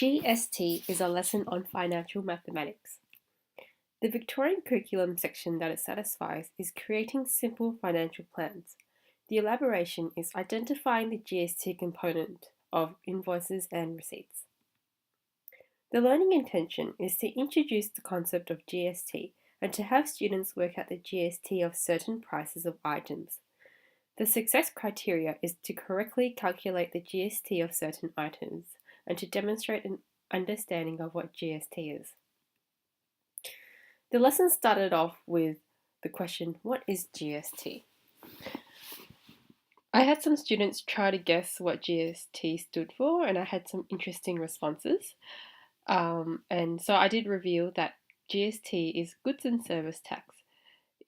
GST is a lesson on financial mathematics. The Victorian curriculum section that it satisfies is creating simple financial plans. The elaboration is identifying the GST component of invoices and receipts. The learning intention is to introduce the concept of GST and to have students work out the GST of certain prices of items. The success criteria is to correctly calculate the GST of certain items and to demonstrate an understanding of what GST is. The lesson started off with the question, what is GST? I had some students try to guess what GST stood for, and I had some interesting responses. And so I did reveal that GST is goods and service tax.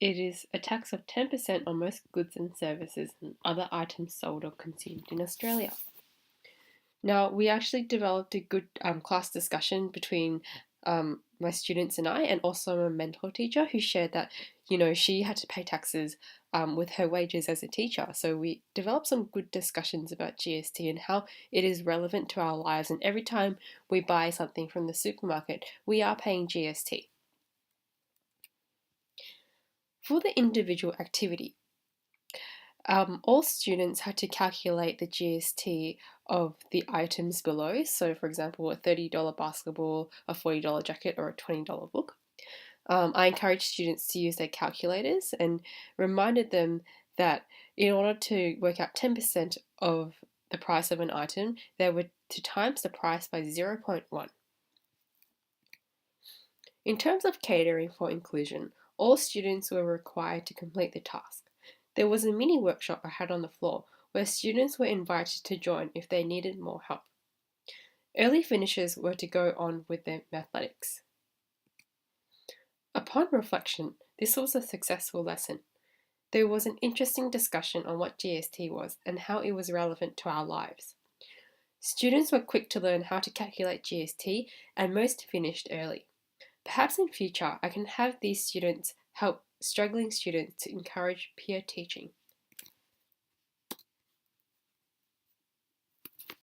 It is a tax of 10% on most goods and services and other items sold or consumed in Australia. Now, we actually developed a good class discussion between my students and I, and also a mentor teacher who shared that, she had to pay taxes with her wages as a teacher. So we developed some good discussions about GST and how it is relevant to our lives. And every time we buy something from the supermarket, we are paying GST. For the individual activity, all students had to calculate the GST of the items below. So, for example, a $30 basketball, a $40 jacket, or a $20 book. I encouraged students to use their calculators and reminded them that in order to work out 10% of the price of an item, they were to times the price by 0.1. In terms of catering for inclusion, all students were required to complete the task. There was a mini workshop I had on the floor where students were invited to join if they needed more help. Early finishers were to go on with their athletics. Upon reflection, this was a successful lesson. There was an interesting discussion on what GST was and how it was relevant to our lives. Students were quick to learn how to calculate GST and most finished early. Perhaps in future I can have these students help struggling students to encourage peer teaching.